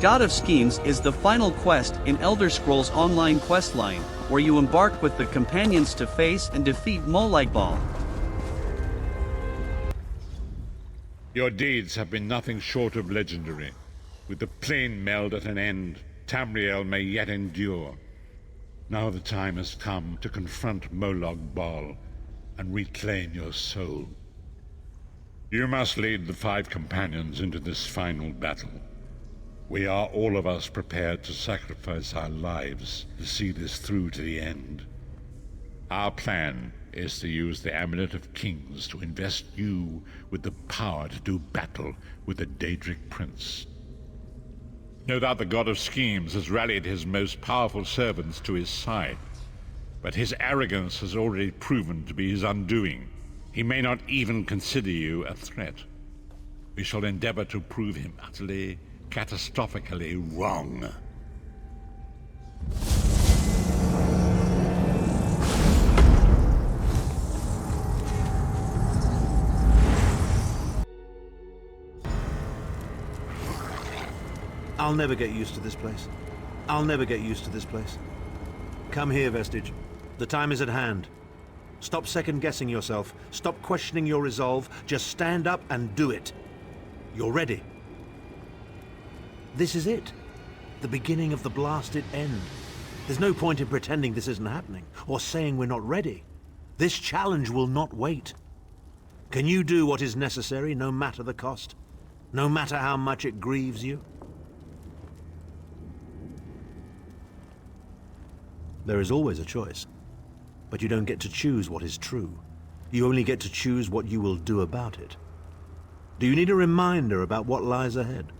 God of Schemes is the final quest in Elder Scrolls Online questline, where you embark with the companions to face and defeat Molag Bal. Your deeds have been nothing short of legendary. With the plane meld at an end, Tamriel may yet endure. Now the time has come to confront Molag Bal and reclaim your soul. You must lead the 5 companions into this final battle. We are all of us prepared to sacrifice our lives to see this through to the end. Our plan is to use the Amulet of Kings to invest you with the power to do battle with the Daedric Prince. No doubt the God of Schemes has rallied his most powerful servants to his side, but his arrogance has already proven to be his undoing. He may not even consider you a threat. We shall endeavor to prove him utterly, catastrophically wrong. I'll never get used to this place. I'll never get used to this place. Come here, Vestige. The time is at hand. Stop second-guessing yourself. Stop questioning your resolve. Just stand up and do it. You're ready. This is it. The beginning of the blasted end. There's no point in pretending this isn't happening, or saying we're not ready. This challenge will not wait. Can you do what is necessary, no matter the cost? No matter how much it grieves you? There is always a choice, but you don't get to choose what is true. You only get to choose what you will do about it. Do you need a reminder about what lies ahead?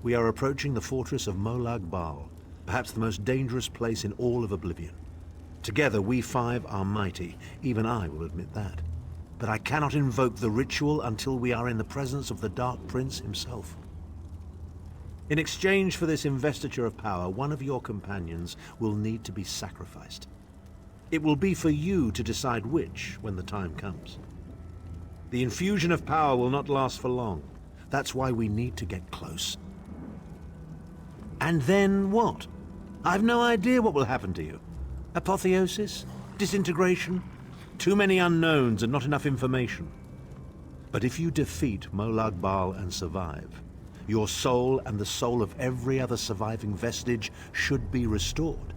We are approaching the fortress of Molag Bal, perhaps the most dangerous place in all of Oblivion. Together we 5 are mighty, even I will admit that. But I cannot invoke the ritual until we are in the presence of the Dark Prince himself. In exchange for this investiture of power, one of your companions will need to be sacrificed. It will be for you to decide which when the time comes. The infusion of power will not last for long. That's why we need to get close. And then what? I've no idea what will happen to you. Apotheosis? Disintegration? Too many unknowns and not enough information. But if you defeat Molag Bal and survive, your soul and the soul of every other surviving vestige should be restored.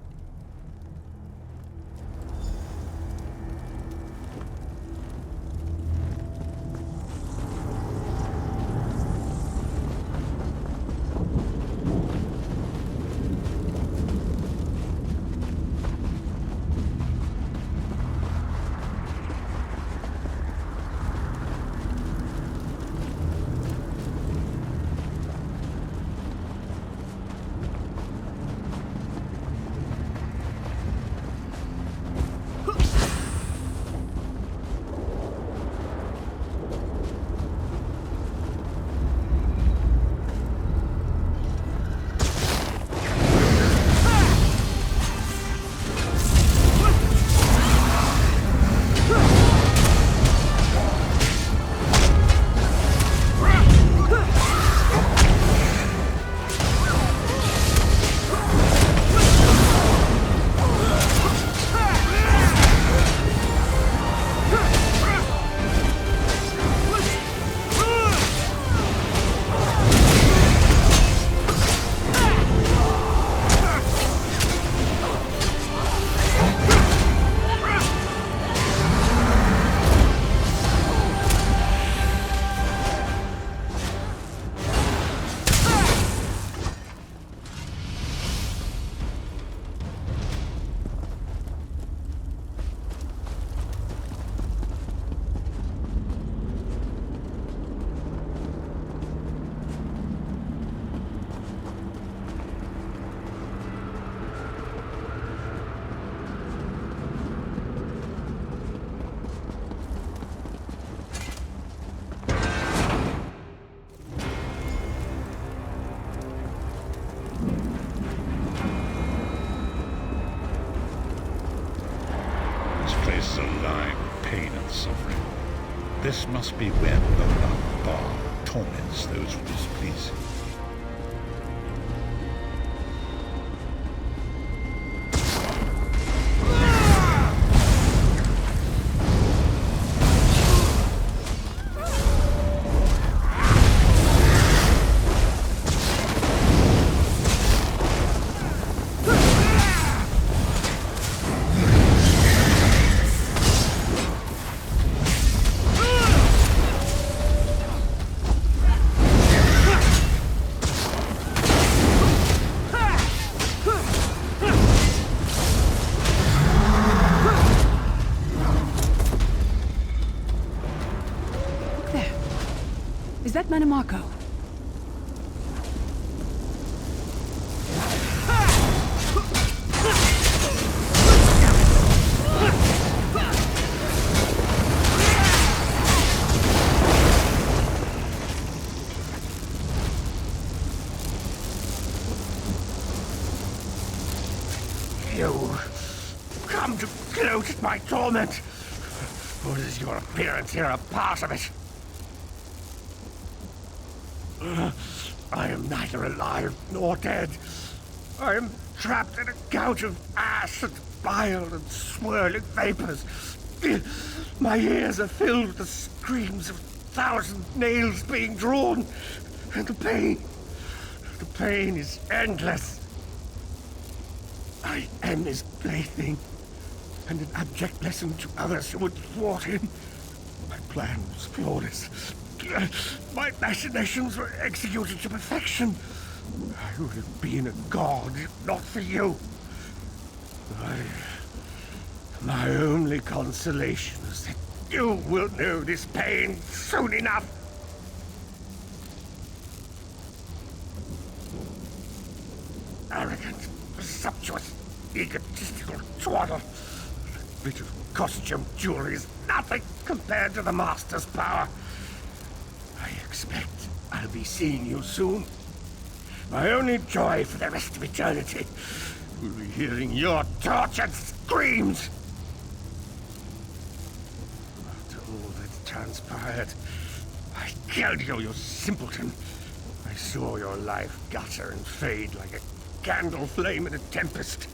pain and suffering. This must be where Molag Bal torments those who displease him. Is that Mannimarco? You come to gloat at my torment? Or is your appearance here a part of it? I am neither alive nor dead. I am trapped in a gouge of ash and bile and swirling vapors. My ears are filled with the screams of 1,000 nails being drawn. And the pain is endless. I am his plaything, and an abject lesson to others who would thwart him. My plan was flawless. My machinations were executed to perfection. I would have been a god if not for you. My only consolation is that you will know this pain soon enough. Arrogant, presumptuous, egotistical twaddle. That bit of costume jewelry is nothing compared to the Master's power. I expect I'll be seeing you soon. My only joy for the rest of eternity will be hearing your tortured screams. After all that transpired, I killed you, you simpleton. I saw your life gutter and fade like a candle flame in a tempest.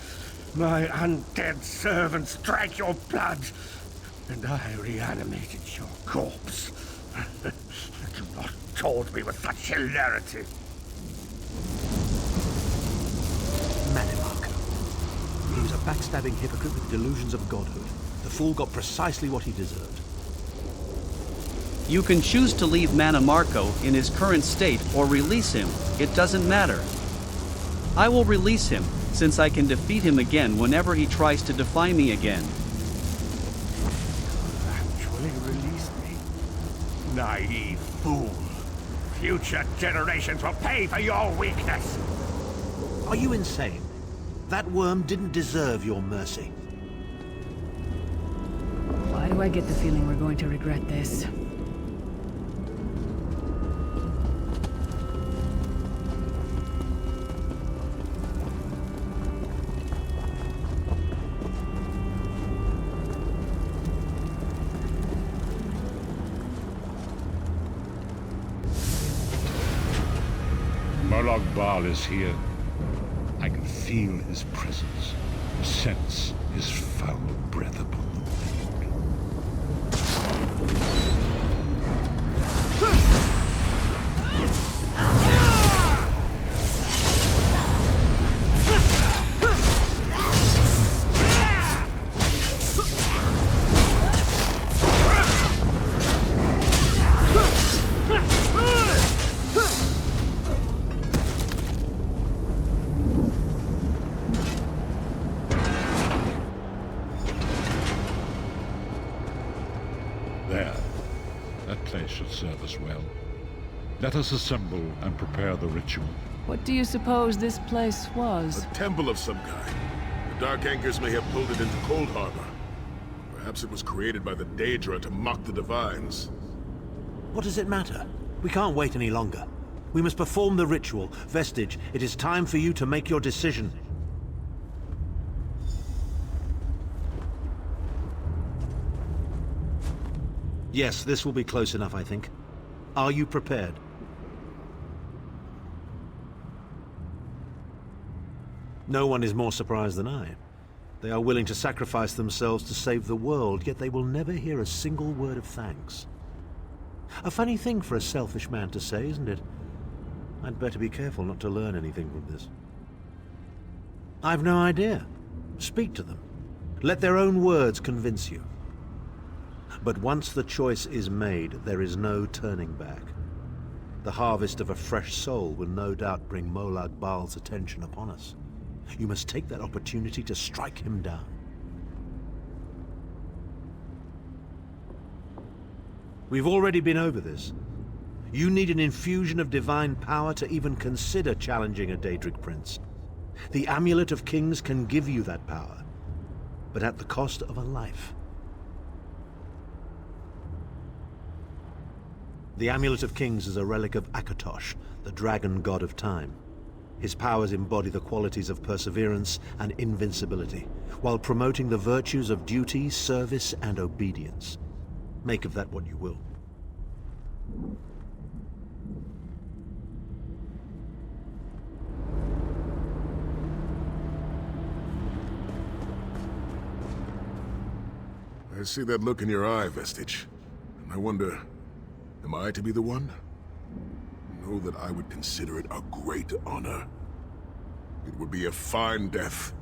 My undead servants drank your blood, and I reanimated your corpse. You not taunt me with such hilarity. Mannimarco. He was a backstabbing hypocrite with delusions of godhood. The fool got precisely what he deserved. You can choose to leave Mannimarco in his current state or release him, it doesn't matter. I will release him, since I can defeat him again whenever he tries to defy me again. Actually release me? Naive fool. Future generations will pay for your weakness. Are you insane? That worm didn't deserve your mercy. Why do I get the feeling we're going to regret this? Molag Bal is here. I can feel his presence, sense his foul breath upon the wind. There. That place should serve us well. Let us assemble and prepare the ritual. What do you suppose this place was? A temple of some kind. The Dark Anchors may have pulled it into Cold Harbor. Perhaps it was created by the Daedra to mock the Divines. What does it matter? We can't wait any longer. We must perform the ritual. Vestige, it is time for you to make your decision. Yes, this will be close enough, I think. Are you prepared? No one is more surprised than I. They are willing to sacrifice themselves to save the world, yet they will never hear a single word of thanks. A funny thing for a selfish man to say, isn't it? I'd better be careful not to learn anything from this. I've no idea. Speak to them. Let their own words convince you. But once the choice is made, there is no turning back. The harvest of a fresh soul will no doubt bring Molag Bal's attention upon us. You must take that opportunity to strike him down. We've already been over this. You need an infusion of divine power to even consider challenging a Daedric prince. The Amulet of Kings can give you that power, but at the cost of a life. The Amulet of Kings is a relic of Akatosh, the dragon god of time. His powers embody the qualities of perseverance and invincibility, while promoting the virtues of duty, service, and obedience. Make of that what you will. I see that look in your eye, Vestige. And I wonder, am I to be the one? Know that I would consider it a great honor. It would be a fine death.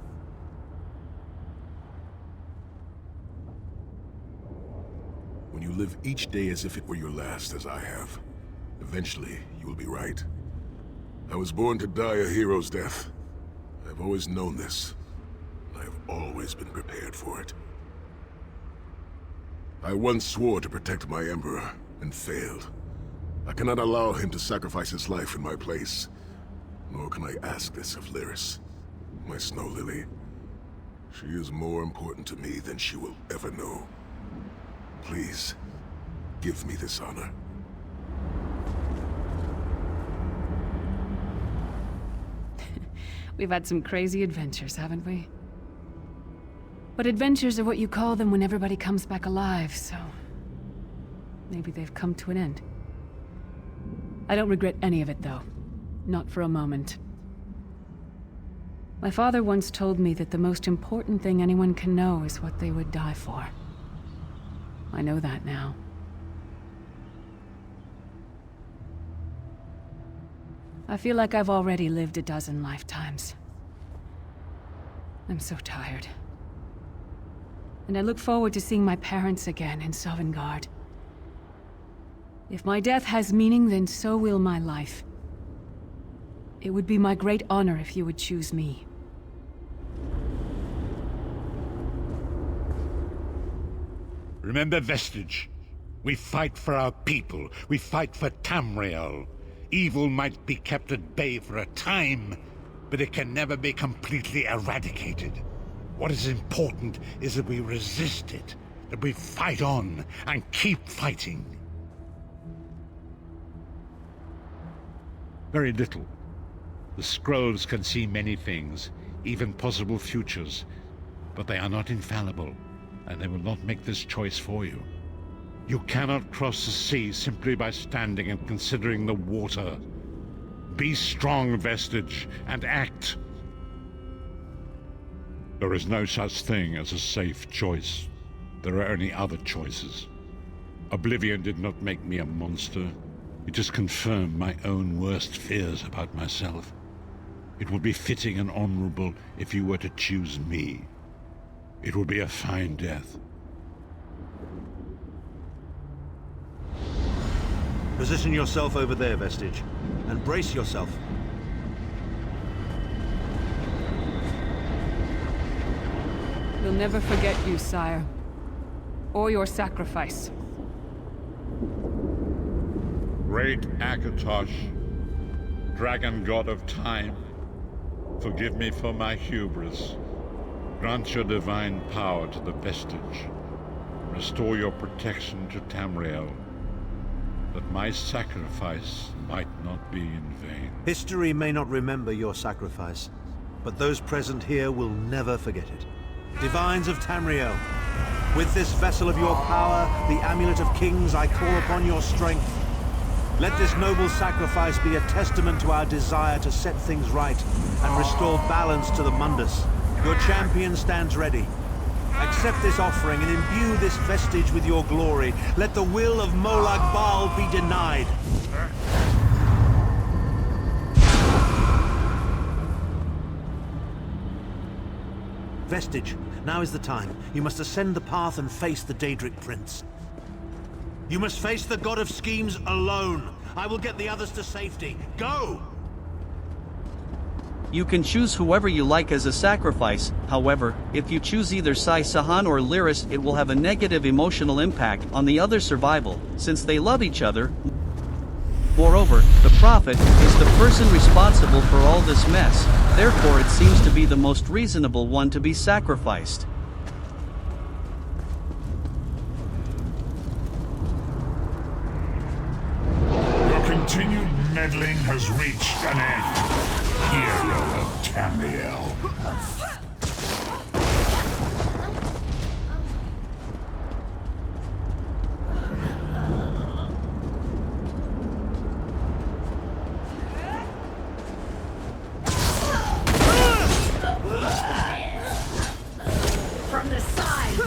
When you live each day as if it were your last, as I have, eventually you will be right. I was born to die a hero's death. I've always known this. I have always been prepared for it. I once swore to protect my Emperor, and failed. I cannot allow him to sacrifice his life in my place. Nor can I ask this of Lyris, my snow lily. She is more important to me than she will ever know. Please, give me this honor. We've had some crazy adventures, haven't we? But adventures are what you call them when everybody comes back alive, so... maybe they've come to an end. I don't regret any of it, though. Not for a moment. My father once told me that the most important thing anyone can know is what they would die for. I know that now. I feel like I've already lived a dozen lifetimes. I'm so tired. And I look forward to seeing my parents again in Sovngarde. If my death has meaning, then so will my life. It would be my great honor if you would choose me. Remember, Vestige. We fight for our people. We fight for Tamriel. Evil might be kept at bay for a time, but it can never be completely eradicated. What is important is that we resist it, that we fight on and keep fighting. Very little. The scrolls can see many things, even possible futures, but they are not infallible, and they will not make this choice for you. You cannot cross the sea simply by standing and considering the water. Be strong, Vestige, and act. There is no such thing as a safe choice. There are only other choices. Oblivion did not make me a monster. It just confirmed my own worst fears about myself. It would be fitting and honorable if you were to choose me. It would be a fine death. Position yourself over there, Vestige, and brace yourself. We'll never forget you, sire. Or your sacrifice. Great Akatosh, dragon god of time, forgive me for my hubris. Grant your divine power to the Vestige. Restore your protection to Tamriel, that my sacrifice might not be in vain. History may not remember your sacrifice, but those present here will never forget it. Divines of Tamriel, With this vessel of your power, the Amulet of Kings, I call upon your strength. Let this noble sacrifice be a testament to our desire to set things right and restore balance to the Mundus. Your champion stands ready. Accept this offering and imbue this vestige with your glory. Let the will of Molag Bal be denied. Vestige, now is the time. You must ascend the path and face the Daedric Prince. You must face the God of Schemes alone. I will get the others to safety. Go! You can choose whoever you like as a sacrifice. However, if you choose either Sai Sahan or Lyris, it will have a negative emotional impact on the other survival, since they love each other. Moreover, the Prophet is the person responsible for all this mess, therefore it seems to be the most reasonable one to be sacrificed. Your continued meddling has reached an end. Hero of Tamriel. From the sides!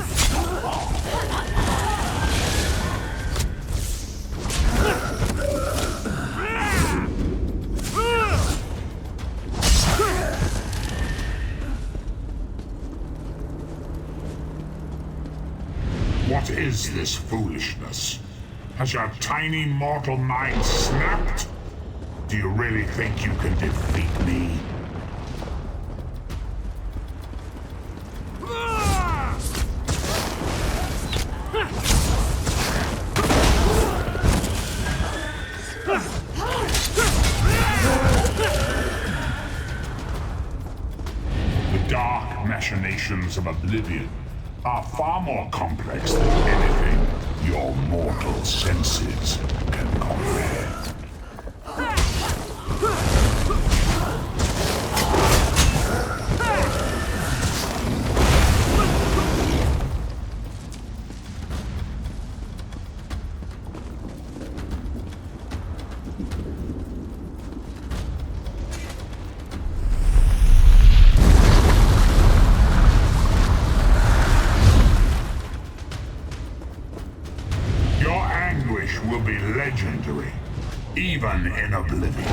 What is this foolishness? Has your tiny mortal mind snapped? Do you really think you can defeat me? The dark machinations of Oblivion are far more complex than anything your mortal senses can comprehend. Will be legendary, even in Oblivion.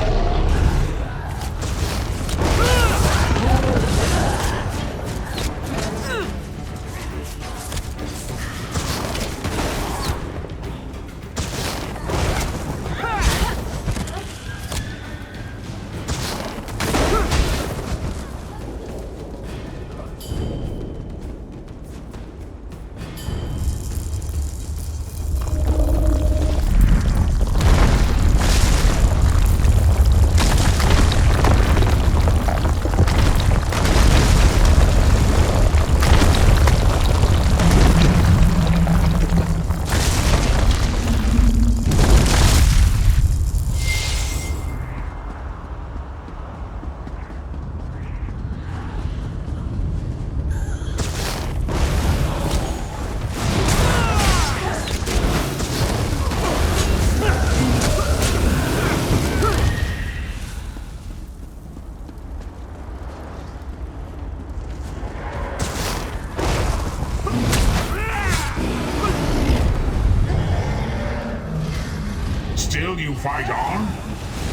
Still you fight on?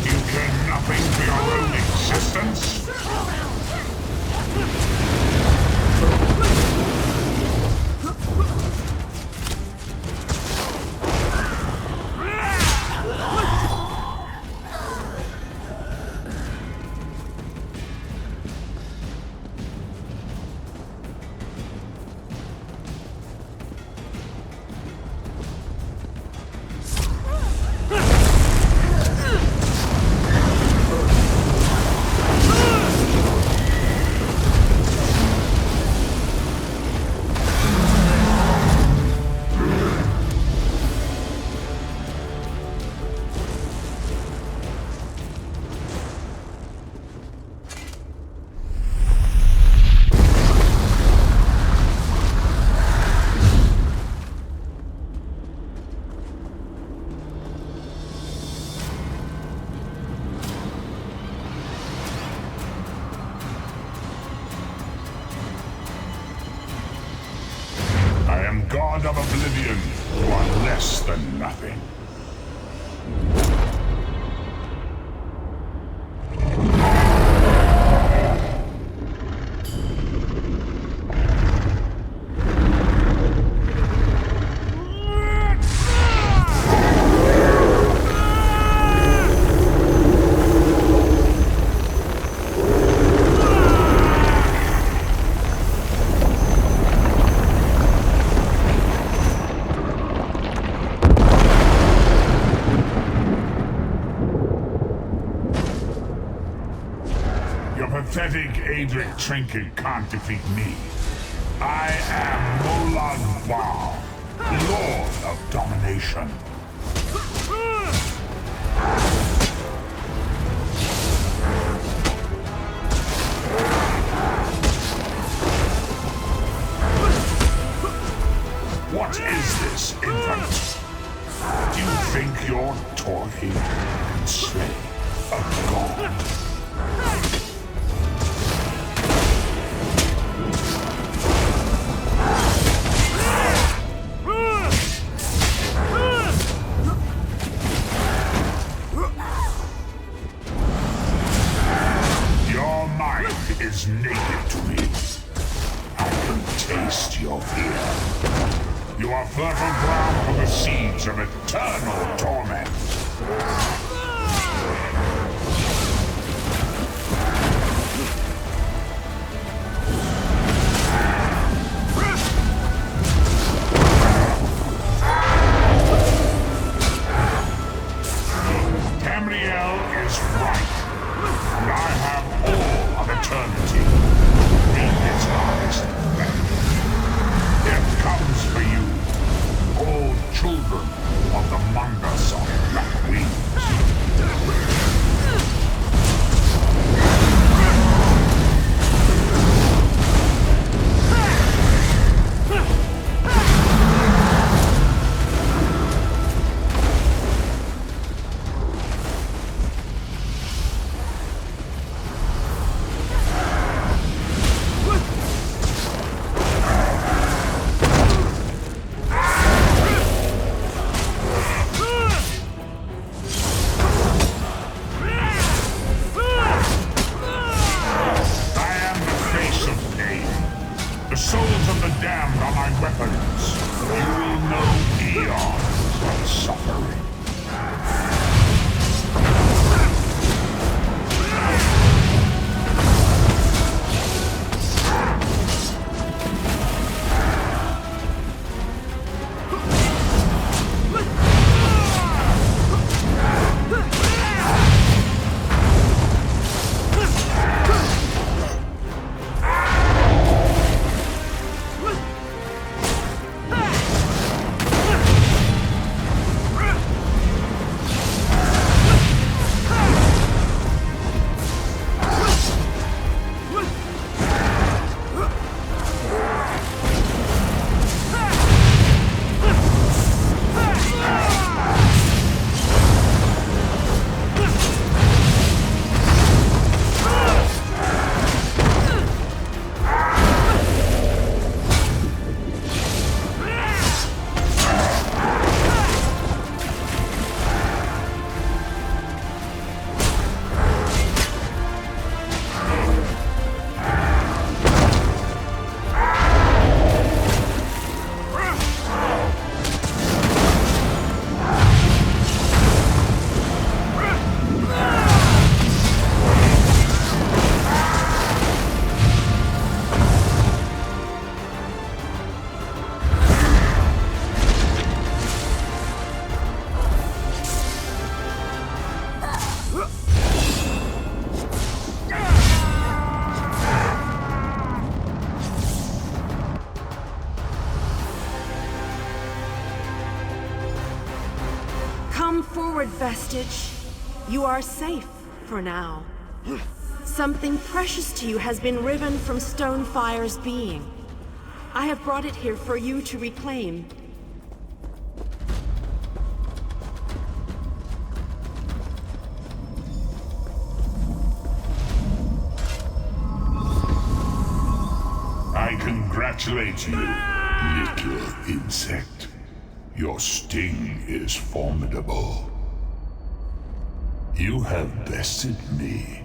Do you care nothing for your own existence? God of Oblivion, you are less than nothing. Pathetic Adric trinket can't defeat me. I am Molag Bal, Lord of Domination. What is this, infant? Do you think your toy can slay a god? Is naked to me. I can taste your fear. You are fertile ground for the seeds of eternal torment. Tamriel is right, and I have all eternity. Read its harvest land. Death comes for you, all children of the Mandas on black wings. Vestige, you are safe for now. Something precious to you has been riven from Stonefire's being. I have brought it here for you to reclaim. I congratulate you. Little insect, your sting is formidable. You have bested me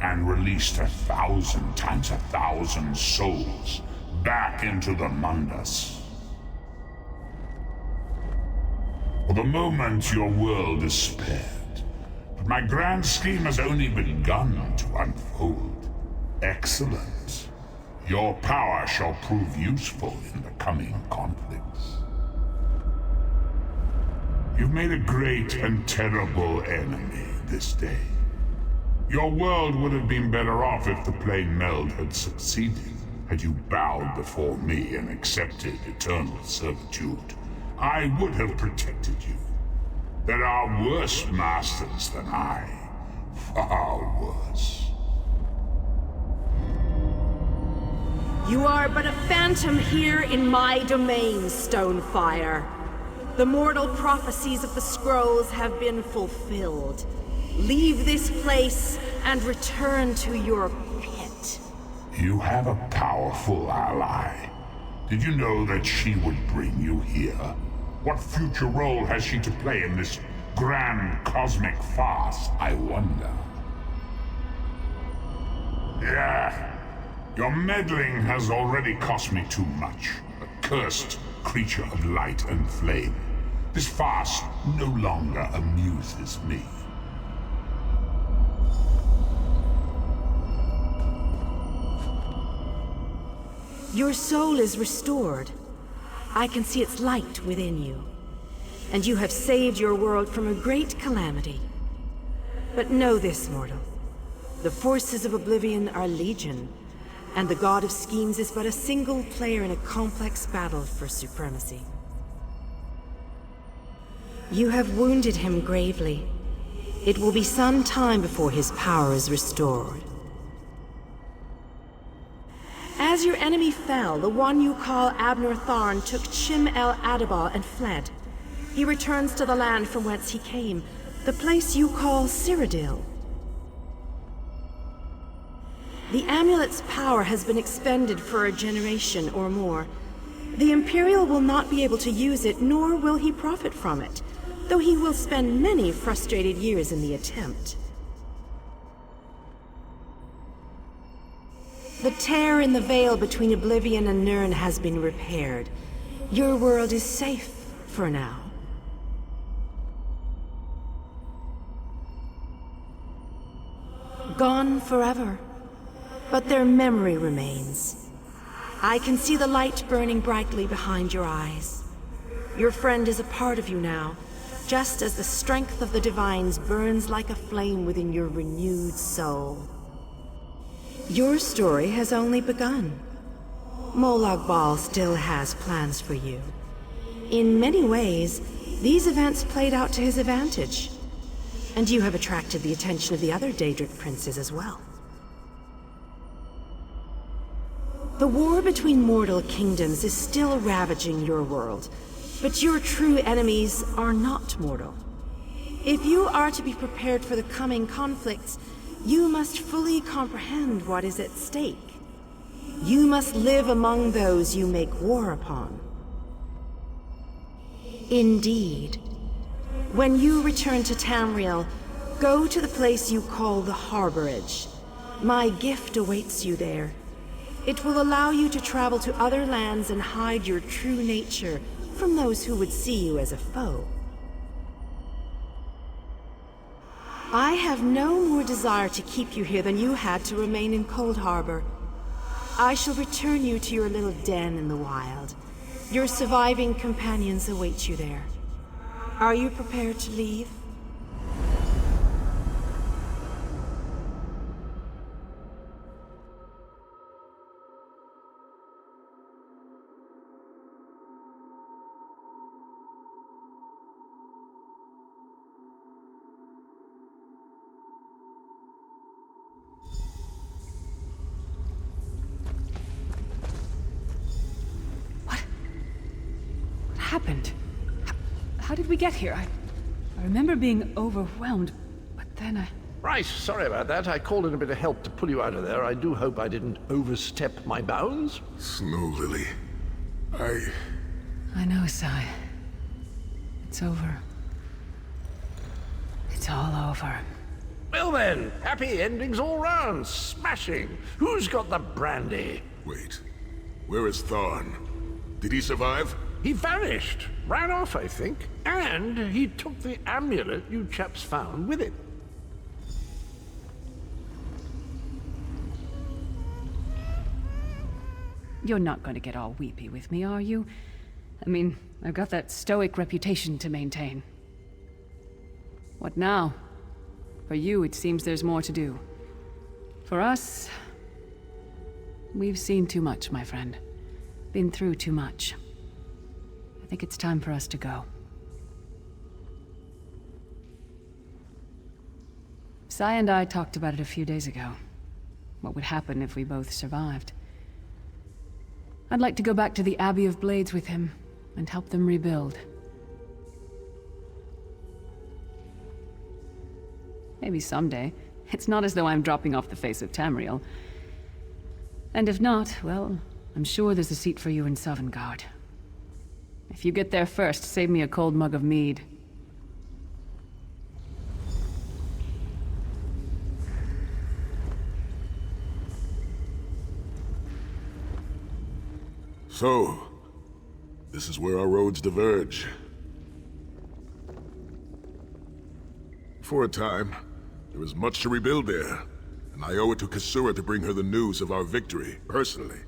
and released 1,000 times 1,000 souls back into the Mundus. For the moment, your world is spared, but my grand scheme has only begun to unfold. Excellent. Your power shall prove useful in the coming conflicts. You've made a great and terrible enemy this day. Your world would have been better off if the plane meld had succeeded, had you bowed before me and accepted eternal servitude. I would have protected you. There are worse masters than I. Far worse. You are but a phantom here in my domain, Stonefire. The mortal prophecies of the scrolls have been fulfilled. Leave this place and return to your pit. You have a powerful ally. Did you know that she would bring you here? What future role has she to play in this grand cosmic farce, I wonder? Yeah. Your meddling has already cost me too much. A cursed creature of light and flame. This farce no longer amuses me. Your soul is restored. I can see its light within you. And you have saved your world from a great calamity. But know this, mortal. The forces of Oblivion are legion, and the God of Schemes is but a single player in a complex battle for supremacy. You have wounded him gravely. It will be some time before his power is restored. As your enemy fell, the one you call Abner Tharn took Chim El Adabal and fled. He returns to the land from whence he came, the place you call Cyrodiil. The amulet's power has been expended for a generation or more. The Imperial will not be able to use it, nor will he profit from it, though he will spend many frustrated years in the attempt. The tear in the veil between Oblivion and Nirn has been repaired. Your world is safe for now. Gone forever, but their memory remains. I can see the light burning brightly behind your eyes. Your friend is a part of you now, just as the strength of the Divines burns like a flame within your renewed soul. Your story has only begun. Molag Bal still has plans for you. In many ways, these events played out to his advantage. And you have attracted the attention of the other Daedric princes as well. The war between mortal kingdoms is still ravaging your world, but your true enemies are not mortal. If you are to be prepared for the coming conflicts, you must fully comprehend what is at stake. You must live among those you make war upon. Indeed. When you return to Tamriel, go to the place you call the Harborage. My gift awaits you there. It will allow you to travel to other lands and hide your true nature from those who would see you as a foe. I have no more desire to keep you here than you had to remain in Cold Harbor. I shall return you to your little den in the wild. Your surviving companions await you there. Are you prepared to leave? What happened? How did we get here? I remember being overwhelmed, but then I... Right, sorry about that. I called in a bit of help to pull you out of there. I do hope I didn't overstep my bounds. Snow Lily. I know, Sai. It's over. It's all over. Well then, happy endings all round. Smashing. Who's got the brandy? Wait. Where is Thorn? Did he survive? He vanished. Ran off, I think. And he took the amulet you chaps found with him. You're not going to get all weepy with me, are you? I mean, I've got that stoic reputation to maintain. What now? For you, it seems there's more to do. For us, we've seen too much, my friend. Been through too much. I think it's time for us to go. Sai and I talked about it a few days ago. What would happen if we both survived. I'd like to go back to the Abbey of Blades with him, and help them rebuild. Maybe someday. It's not as though I'm dropping off the face of Tamriel. And if not, well, I'm sure there's a seat for you in Sovngarde. If you get there first, save me a cold mug of mead. So, this is where our roads diverge. For a time, there was much to rebuild there, and I owe it to Kasura to bring her the news of our victory, personally.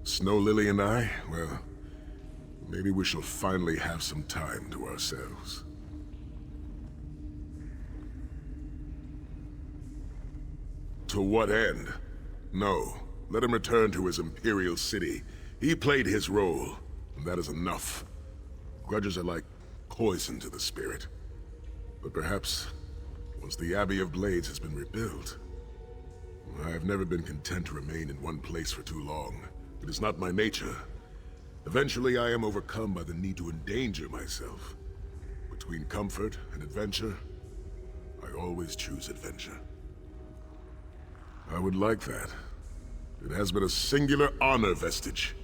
Snow Lily and I, well, maybe we shall finally have some time to ourselves. To what end? No, let him return to his Imperial city. He played his role, and that is enough. Grudges are like poison to the spirit. But perhaps, once the Abbey of Blades has been rebuilt, I have never been content to remain in one place for too long. It is not my nature. Eventually I am overcome by the need to endanger myself. Between comfort and adventure, I always choose adventure. I would like that. It has been a singular honor, Vestige.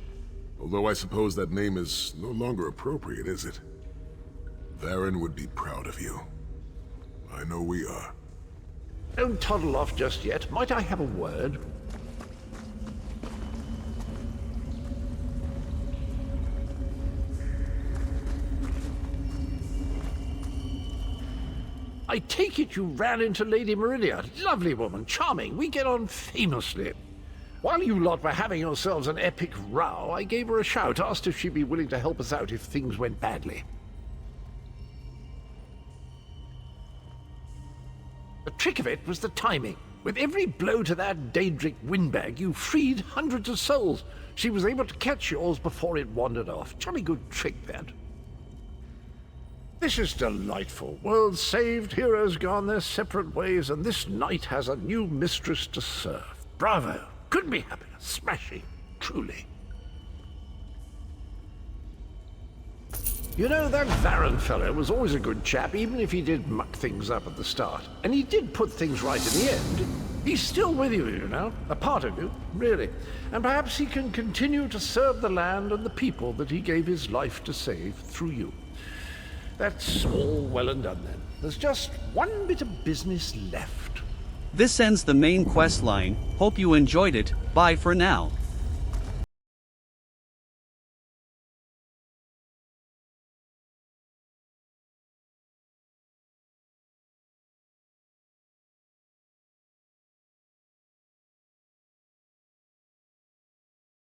Although I suppose that name is no longer appropriate, is it? Varen would be proud of you. I know we are. Don't toddle off just yet. Might I have a word? I take it you ran into Lady Meridia. Lovely woman, charming. We get on famously. While you lot were having yourselves an epic row, I gave her a shout, asked if she'd be willing to help us out if things went badly. The trick of it was the timing. With every blow to that Daedric windbag, you freed hundreds of souls. She was able to catch yours before it wandered off. Jolly good trick, that. This is delightful. Worlds saved, heroes gone their separate ways, and this knight has a new mistress to serve. Bravo! Couldn't be happier. Smashing. Truly. You know, that Varen fellow was always a good chap, even if he did muck things up at the start. And he did put things right in the end. He's still with you, you know. A part of you, really. And perhaps he can continue to serve the land and the people that he gave his life to save through you. That's all well and done then. There's just one bit of business left. This ends the main quest line. Hope you enjoyed it. Bye for now.